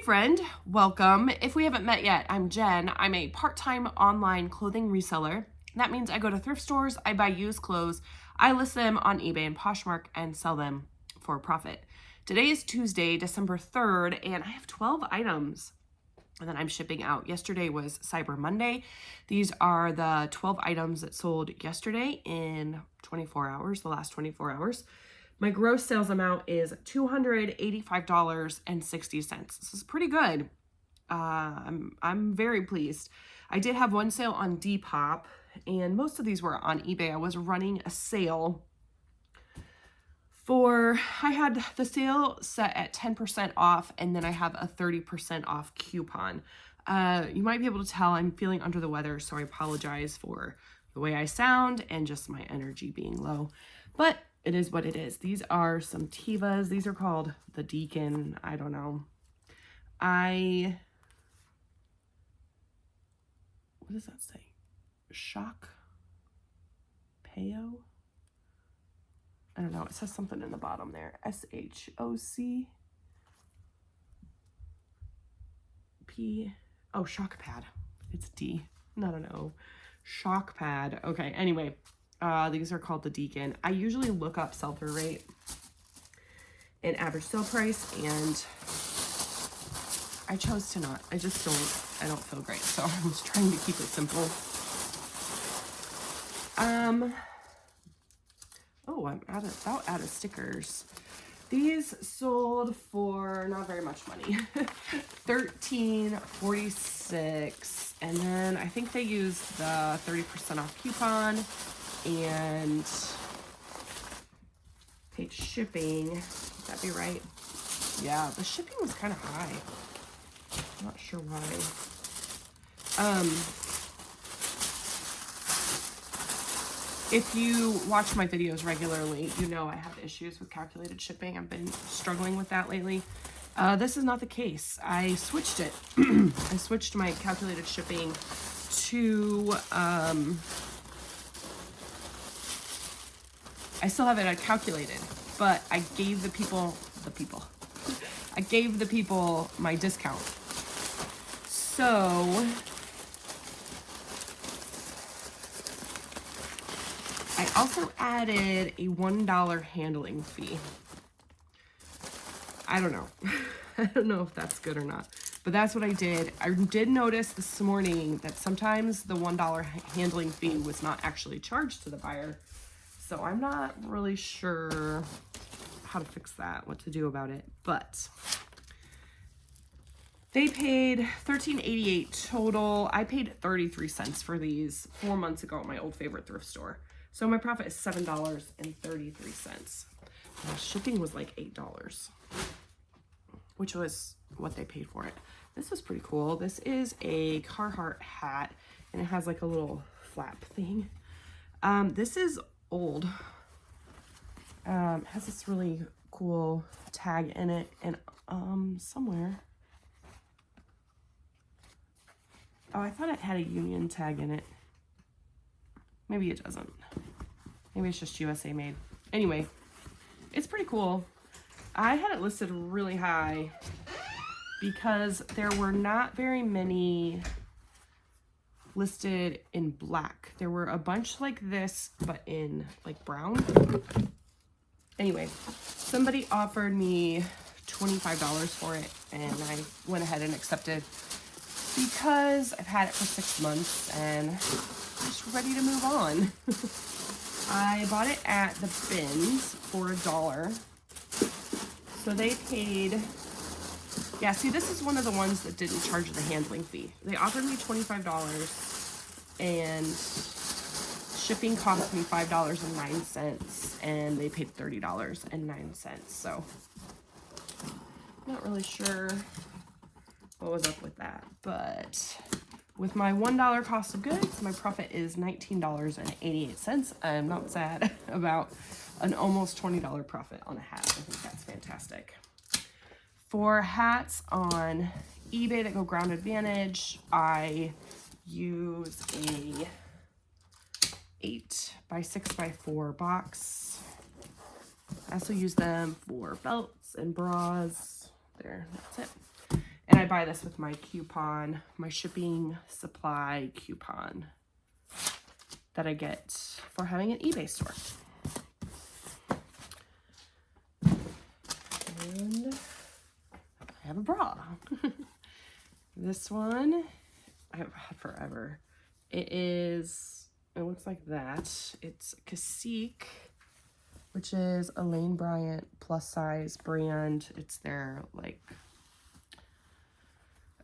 friend, welcome. If we haven't met yet, I'm Jen. I'm a part-time online clothing reseller. That means I go to thrift stores, I buy used clothes, I list them on eBay and Poshmark and sell them for a profit. Today is Tuesday, December 3rd, and I have 12 items that I'm shipping out. Yesterday was Cyber Monday. These are the 12 items that sold yesterday in 24 hours, the last 24 hours. My gross sales amount is $285.60. This is pretty good. I'm very pleased. I did have one sale on Depop, and most of these were on eBay. I was running a sale I had the sale set at 10% off, and then I have a 30% off coupon. You might be able to tell I'm feeling under the weather, so I apologize for the way I sound and just my energy being low. But it is what it is. These are some Tevas. These are called the Deacon. I don't know. What does that say? Shock Payo? I don't know. It says something in the bottom there. SHOC P. Oh, Shock Pad. It's D, not an O. Shock Pad. Okay, anyway. These are called the Deacon. I usually look up sell-through rate and average sale price, and I chose to not. I don't feel great, so I was trying to keep it simple. Oh, I'm about out of stickers. These sold for not very much money. $13.46, and then I think they used the 30% off coupon and paid shipping. Would that be right? Yeah, the shipping was kind of high. I'm not sure why. If you watch my videos regularly, you know I have issues with calculated shipping. I've been struggling with that lately. This is not the case. I switched it. I switched my calculated shipping to, I still have it calculated, but I gave the people my discount. So I also added a $1 handling fee. I don't know. I don't know if that's good or not, but that's what I did. I did notice this morning that sometimes the $1 handling fee was not actually charged to the buyer. So I'm not really sure how to fix that, what to do about it, but they paid $13.88 total. I paid 33 cents for these 4 months ago at my old favorite thrift store. So my profit is $7.33. Shipping was like $8, which was what they paid for it. This was pretty cool. This is a Carhartt hat, and it has like a little flap thing. This is old. It has this really cool tag in it, and somewhere. Oh, I thought it had a Union tag in it. Maybe it doesn't. Maybe it's just USA made. Anyway, it's pretty cool. I had it listed really high because there were not very many listed in black. There were a bunch like this, but in like brown. Anyway, somebody offered me $25 for it, and I went ahead and accepted because I've had it for 6 months and I'm just ready to move on. I bought it at the bins for $1. So they paid, yeah, see, this is one of the ones that didn't charge the handling fee. They offered me $25 and shipping cost me $5.09, and they paid $30.09. So I'm not really sure what was up with that, but with my $1 cost of goods, my profit is $19.88. I'm not sad about an almost $20 profit on a hat. I think that's fantastic. For hats on eBay that go Ground Advantage, I use a 8x6x4 box. I also use them for belts and bras. There, that's it. And I buy this with my coupon, my shipping supply coupon that I get for having an eBay store. And I have a bra. This one I've had forever. It looks like that. It's Cacique, which is a Lane Bryant plus size brand. It's their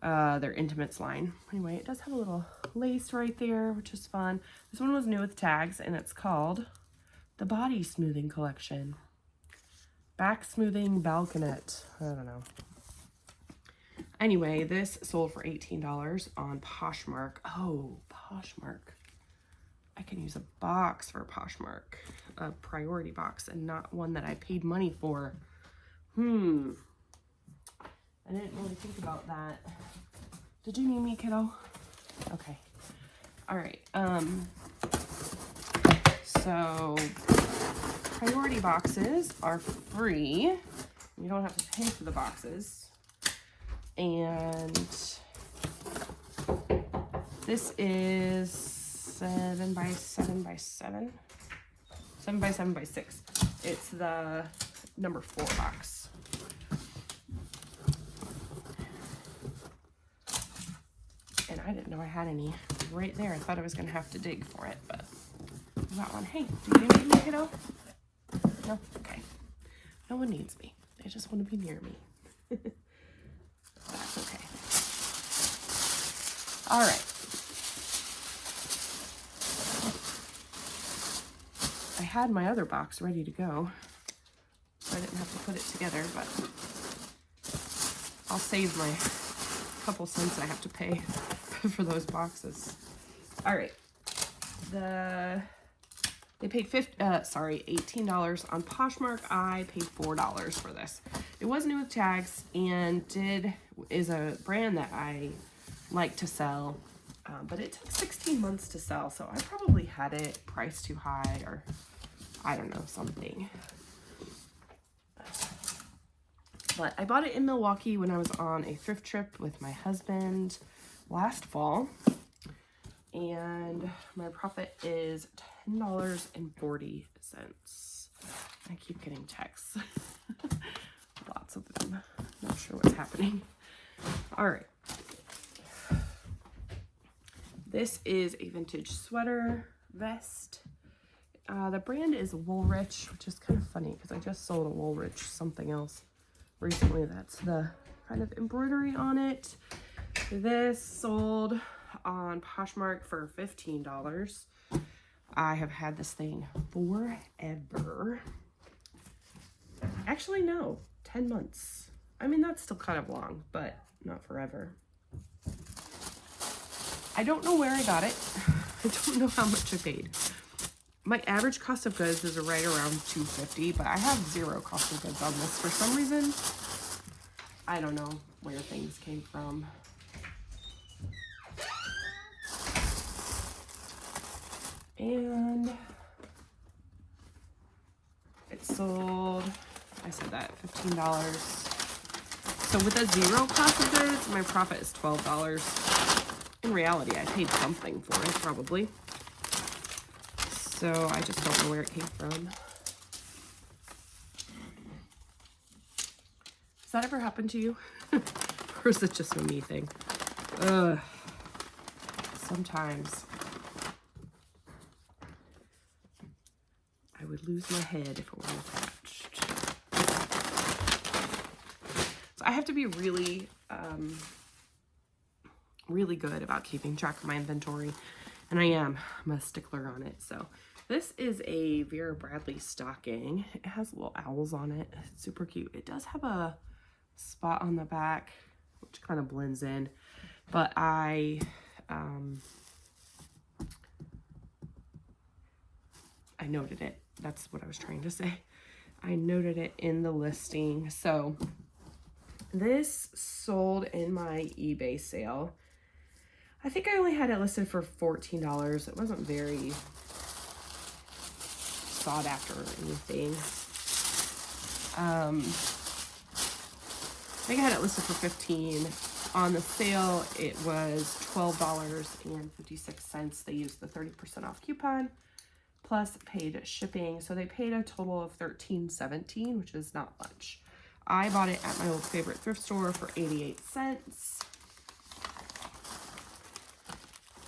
their intimates line. Anyway, it does have a little lace right there, which is fun. This one was new with tags, and it's called the Body Smoothing Collection. Back Smoothing Balconette. I don't know. Anyway, this sold for $18 on Poshmark. Oh, Poshmark. I can use a box for Poshmark, a priority box, and not one that I paid money for. I didn't really think about that. Did you need me, kiddo? Okay. All right. So priority boxes are free. You don't have to pay for the boxes. And this is 7 by 7 by 7. 7 by 7 by 6. It's the number 4 box. And I didn't know I had any right there. I thought I was gonna have to dig for it, but I got one. Hey, do you need me, kiddo? No? Okay. No one needs me. They just want to be near me. That's okay. All right. I had my other box ready to go, so I didn't have to put it together, but I'll save my couple cents I have to pay for those boxes. All right. They paid $18 on Poshmark. I paid $4 for this. It was new with tags and is a brand that I like to sell, but it took 16 months to sell, so I probably had it priced too high, or I don't know, something. But I bought it in Milwaukee when I was on a thrift trip with my husband last fall, and my profit is $10.40. I keep getting texts. Lots of them. Not sure what's happening. All right. This is a vintage sweater vest. The brand is Woolrich, which is kind of funny because I just sold a Woolrich something else recently. That's the kind of embroidery on it. This sold on Poshmark for $15. I have had this thing forever. Actually, no, 10 months. I mean, that's still kind of long, but not forever. I don't know where I got it. I don't know how much I paid. My average cost of goods is right around $2.50, but I have zero cost of goods on this for some reason. I don't know where things came from. And it sold, I said that, $15. So with a zero cost of goods, my profit is $12. In reality, I paid something for it, probably. So I just don't know where it came from. Has that ever happened to you? Or is it just a me thing? Ugh. Sometimes I would lose my head if it weren't attached. So I have to be really good about keeping track of my inventory, and I am. I'm a stickler on it. So this is a Vera Bradley stocking. It has little owls on it. It's super cute. It does have a spot on the back, which kind of blends in, but I noted it. That's what I was trying to say. I noted it in the listing. So this sold in my eBay sale. I think I only had it listed for $14. It wasn't very sought after or anything. I think I had it listed for $15. On the sale, it was $12.56. They used the 30% off coupon plus paid shipping. So they paid a total of $13.17, which is not much. I bought it at my old favorite thrift store for 88 cents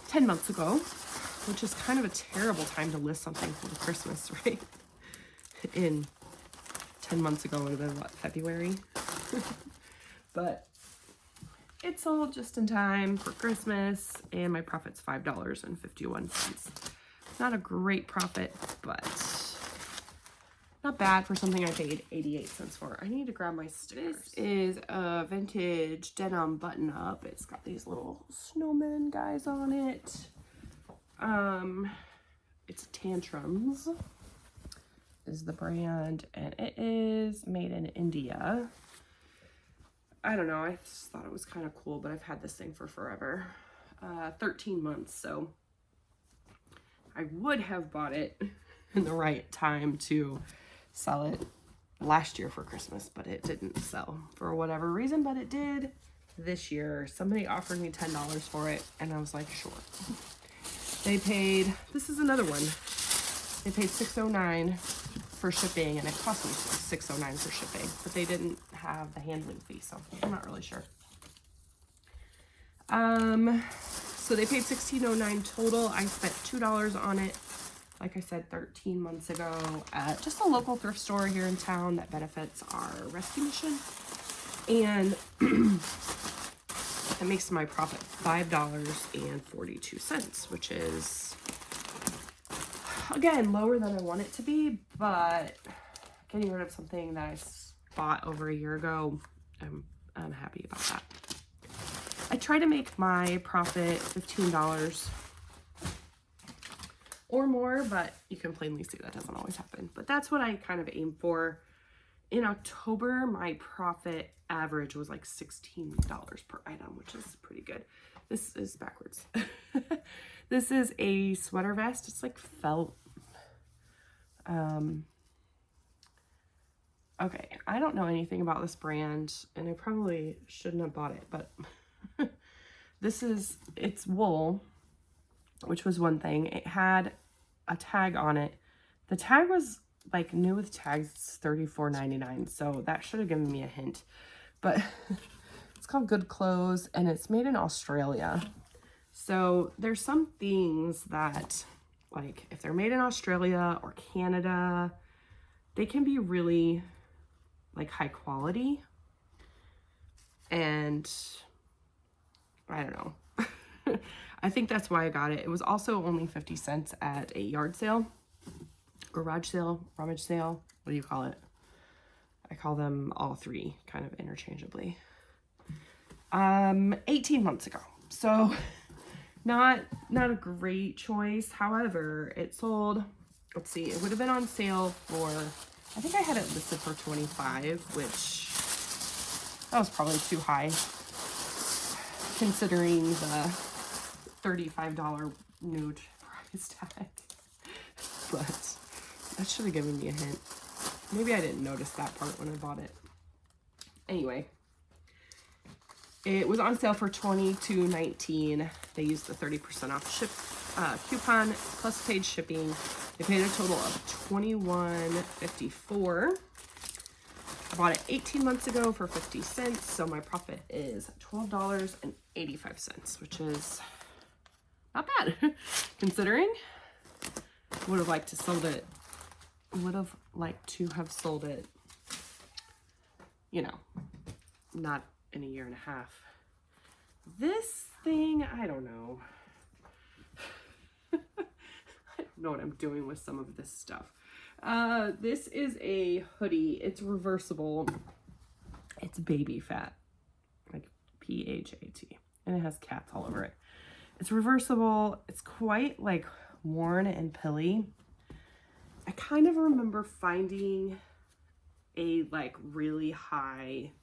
10 months ago, which is kind of a terrible time to list something for Christmas, right? In 10 months ago would have been, what, February? But it sold just in time for Christmas, and my profit's $5.51. Not a great profit, but not bad for something I paid 88 cents for. I need to grab my stickers. This is a vintage denim button-up. It's got these little snowman guys on it. It's Tantrums is the brand, and it is made in India. I don't know, I just thought it was kind of cool, but I've had this thing for forever. 13 months, so I would have bought it in the right time to sell it last year for Christmas, but it didn't sell for whatever reason, but it did this year. Somebody offered me $10 for it, and I was like, sure. They paid, this is another one, they paid $6.09 for shipping, and it cost me $6.09 for shipping, but they didn't have the handling fee, so I'm not really sure. So they paid $16.09 total. I spent $2 on it, like I said, 13 months ago at just a local thrift store here in town that benefits our rescue mission, and it makes my profit $5.42, which is, again, lower than I want it to be, but getting rid of something that I bought over a year ago, I'm happy about that. I try to make my profit $15 or more, but you can plainly see that doesn't always happen. But that's what I kind of aim for. In October, my profit average was like $16 per item, which is pretty good. This is backwards. This is a sweater vest. It's like felt. Okay, I don't know anything about this brand, and I probably shouldn't have bought it, but it's wool, which was one thing. It had a tag on it. The tag was like new with tags, it's $34.99, so that should have given me a hint. But it's called Good Clothes, and it's made in Australia. So there's some things that, like, if they're made in Australia or Canada, they can be really like high quality, and I don't know. I think that's why I got it. It was also only 50 cents at a yard sale, garage sale, rummage sale. What do you call it? I call them all three kind of interchangeably. 18 months ago. So not a great choice. However, it sold, let's see, it would have been on sale for, I think I had it listed for $25, which that was probably too high considering the $35 nude price tag. But that should have given me a hint. Maybe I didn't notice that part when I bought it. Anyway, it was on sale for $22.19. They used the 30% off coupon plus paid shipping. They paid a total of $21.54. I bought it 18 months ago for 50 cents, so my profit is $12.85, which is not bad considering. Would have liked to have sold it, you know, not in a year and a half. This thing, I don't know. I don't know what I'm doing with some of this stuff. This is a hoodie. It's reversible. It's baby fat, like PHAT, and it has cats all over it. It's reversible. It's quite like worn and pilly. I kind of remember finding a like really high,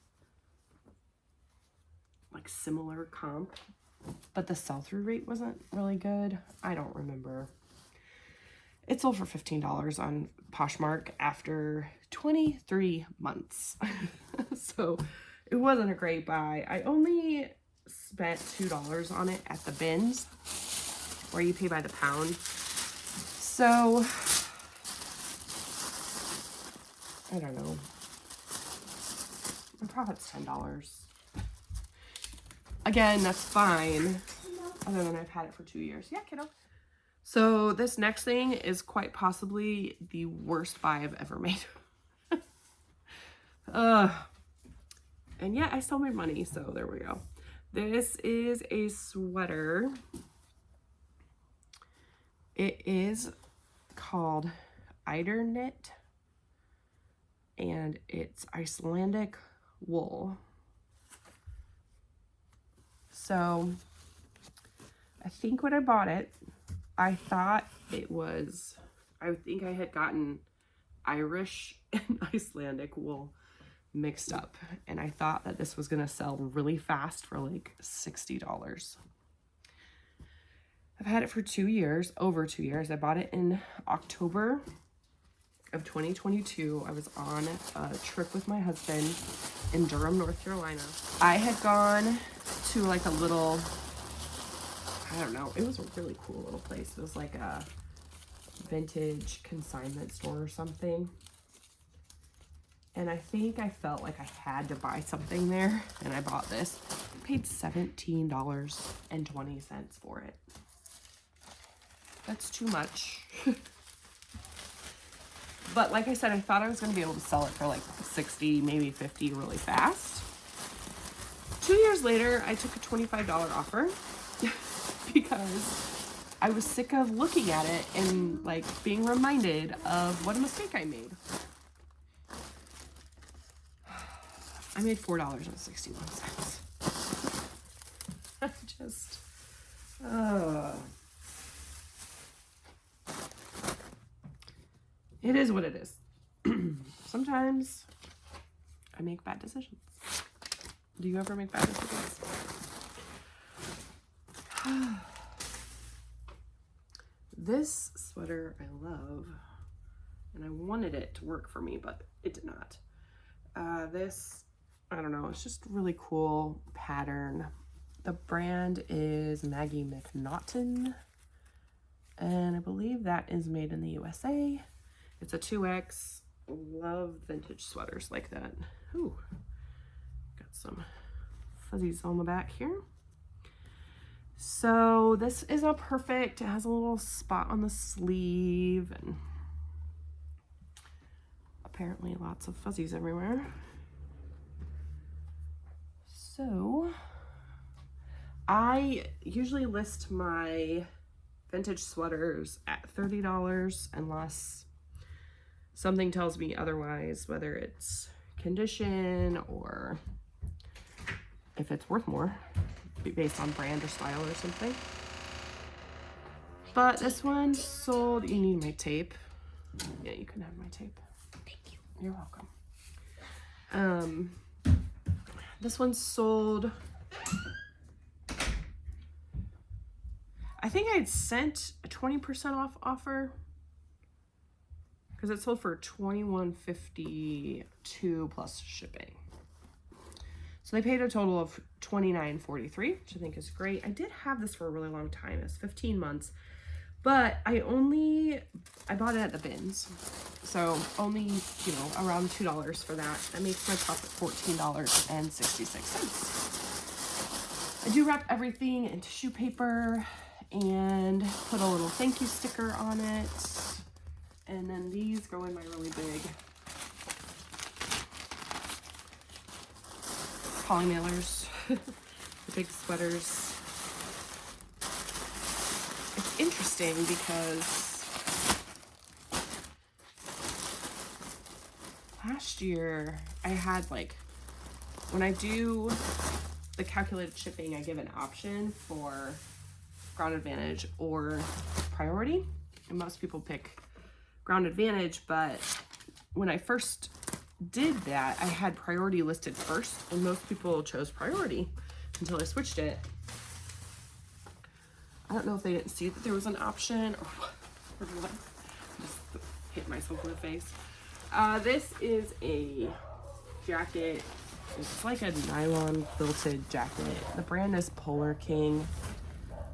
like similar comp, but the sell-through rate wasn't really good. I don't remember. It sold for $15 on Poshmark after 23 months. So it wasn't a great buy. I only spent $2 on it at the bins, where you pay by the pound. So, I don't know. My profit's $10. Again, that's fine. Other than I've had it for 2 years. Yeah, kiddo. So this next thing is quite possibly the worst buy I've ever made. And yeah, I still made money, so there we go. This is a sweater. It is called Eider Knit, and it's Icelandic wool. So I think when I bought it, I thought it was, I think I had gotten Irish and Icelandic wool mixed up, and I thought that this was gonna sell really fast for like $60. I've had it for 2 years, over 2 years. I bought it in October of 2022. I was on a trip with my husband in Durham, North Carolina. I had gone to like a little, I don't know, it was a really cool little place. It was like a vintage consignment store or something. And I think I felt like I had to buy something there, and I bought this. I paid $17.20 for it. That's too much. But like I said, I thought I was going to be able to sell it for like 60, maybe 50 really fast. 2 years later, I took a $25 offer because I was sick of looking at it and like being reminded of what a mistake I made. I made $4.61. I just, it is what it is. Sometimes I make bad decisions. Do you ever make bad decisions? This sweater I love, and I wanted it to work for me, but it did not. This, I don't know, it's just really cool pattern. The brand is Maggie McNaughton, and I believe that is made in the USA. It's a 2X. Love vintage sweaters like that. Ooh, got some fuzzies on the back here. So this is a perfect, it has a little spot on the sleeve, and apparently lots of fuzzies everywhere. So I usually list my vintage sweaters at $30 unless something tells me otherwise, whether it's condition or if it's worth more, based on brand or style or something. But this one sold, you need my tape. Yeah, you can have my tape. Thank you. You're welcome. This one sold, I think I had sent a 20% off offer because it sold for $21.52 plus shipping. So they paid a total of $29.43, which I think is great. I did have this for a really long time. It's 15 months, but I bought it at the bins. So only, you know, around $2 for that. That makes my profit $14.66. I do wrap everything in tissue paper and put a little thank you sticker on it. And then these go in my really big poly mailers, the big sweaters. It's interesting because last year I had like, when I do the calculated shipping, I give an option for Ground Advantage or Priority, and most people pick Ground Advantage, but when I first did that, I had Priority listed first, and most people chose Priority until I switched it. I don't know if they didn't see that there was an option or what. Just hit myself in the face. This is a jacket It's like a nylon quilted jacket. The brand is Polar King.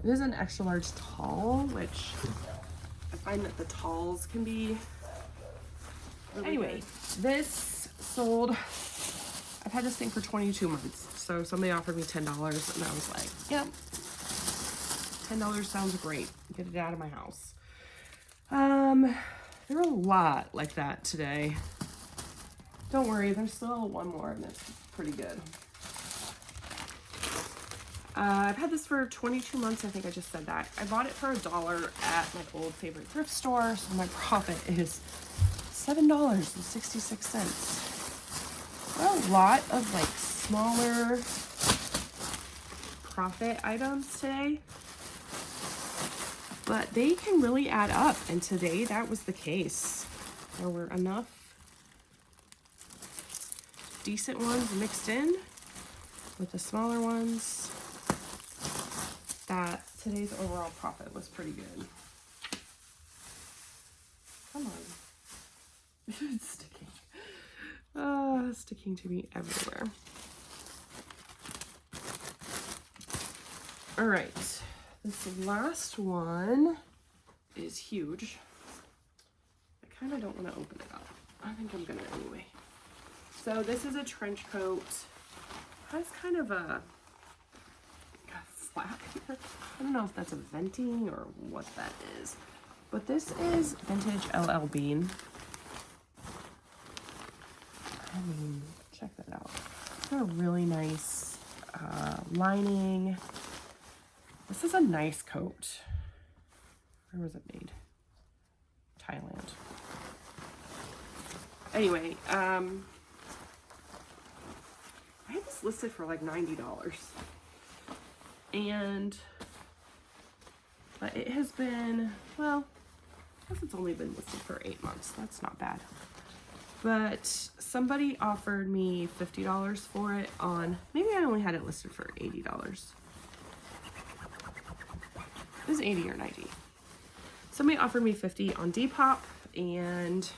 It is an extra large tall, which I find that the talls can be really anyway good. This sold. I've had this thing for 22 months. So somebody offered me $10 and I was like, yep, $10 sounds great. Get it out of my house. There are a lot like that today. Don't worry, there's still one more and it's pretty good. I've had this for 22 months. I think I just said that. I bought it for $1 at my old favorite thrift store. So my profit is $7.66. There are a lot of like smaller profit items today, but they can really add up. And today that was the case. There were enough decent ones mixed in with the smaller ones that today's overall profit was pretty good. Come on. It's sticking. Sticking to me everywhere. All right. This last one is huge. I kind of don't want to open it up. I think I'm going to anyway. So this is a trench coat. Has kind of a flap here. I don't know if that's a venting or what that is. But this is vintage LL Bean. I mean, check that out. It's got a really nice lining. This is a nice coat. Where was it made? Thailand. Anyway, I had this listed for like $90. And it has been, well, I guess it's only been listed for 8 months. That's not bad. But somebody offered me $50 for it on, maybe I only had it listed for $80. It was 80 or 90. Somebody offered me 50 on Depop, and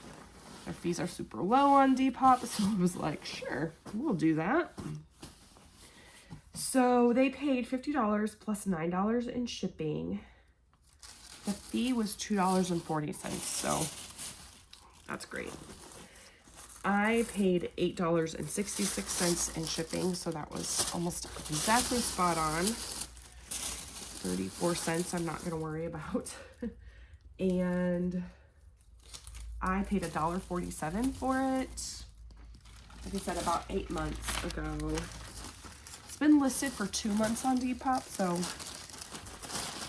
their fees are super low on Depop, so I was like, sure, we'll do that. So they paid $50 plus $9 in shipping. The fee was $2.40, so that's great. I paid $8.66 in shipping, so that was almost exactly spot on. 34 cents I'm not going to worry about. And I paid $1.47 for it. Like I said, about 8 months ago. It's been listed for 2 months on Depop, so I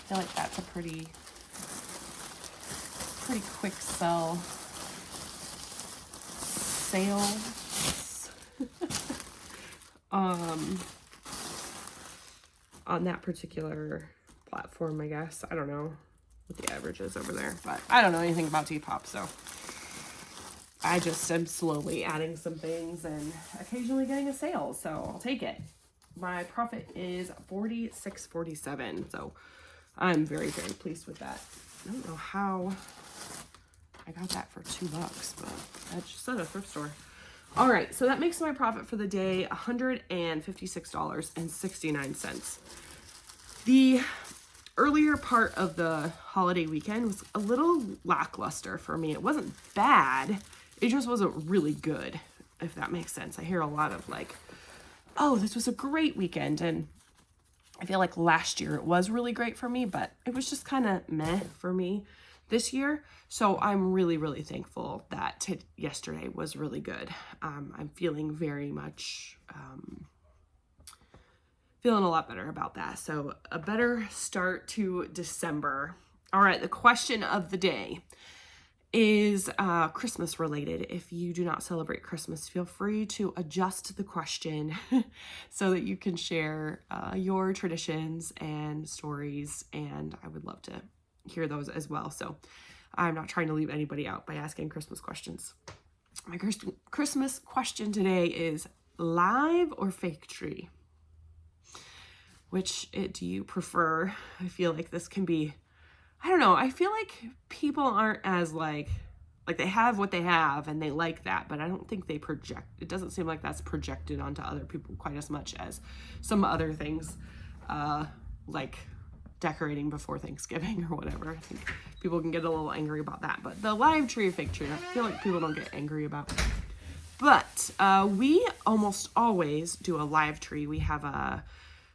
feel like that's a pretty quick sale on that particular platform, I guess. I don't know what the average is over there, but I don't know anything about Depop, so I just am slowly adding some things and occasionally getting a sale, so I'll take it. My profit is $46.47, so I'm very, very pleased with that. I don't know how I got that for $2, but that's just at a thrift store. All right, so that makes my profit for the day $156.69. The earlier part of the holiday weekend was a little lackluster for me. It wasn't bad. It just wasn't really good, if that makes sense. I hear a lot of like, oh, this was a great weekend. And I feel like last year it was really great for me, but it was just kind of meh for me this year. So I'm really, really thankful that yesterday was really good. I'm feeling very much, feeling a lot better about that. So a better start to December. All right, the question of the day is Christmas related. If you do not celebrate Christmas, feel free to adjust the question so that you can share your traditions and stories, and I would love to hear those as well. So I'm not trying to leave anybody out by asking Christmas questions. My Christmas question today is live or fake tree? Which do you prefer? I feel like this can be, I don't know, I feel like people aren't as like Like, they have what they have and they like that, but I don't think they project. It doesn't seem like that's projected onto other people quite as much as some other things, like decorating before Thanksgiving or whatever. I think people can get a little angry about that, but the live tree or fake tree, I feel like people don't get angry about. But we almost always do a live tree. We have a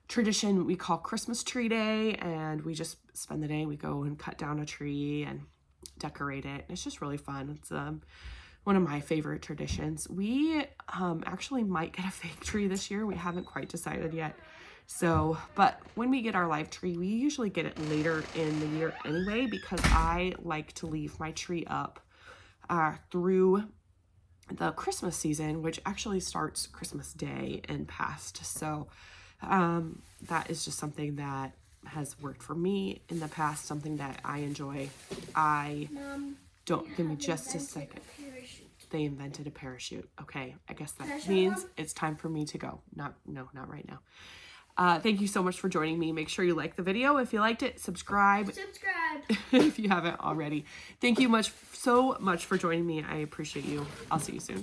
tradition we call Christmas Tree Day, and we just spend the day. We go and cut down a tree and decorate it. It's just really fun. It's one of my favorite traditions. We actually might get a fake tree this year. We haven't quite decided yet. So, but when we get our live tree, we usually get it later in the year anyway, because I like to leave my tree up through the Christmas season, which actually starts Christmas Day and past. So that is just something that has worked for me in the past, something that I enjoy. Mom, Give me just a second. They invented a parachute. Okay, I guess that means it's time for me to go. No, not right now. Thank you so much for joining me. Make sure you like the video. If you liked it, subscribe. If you haven't already. Thank you so much for joining me. I appreciate you. I'll see you soon.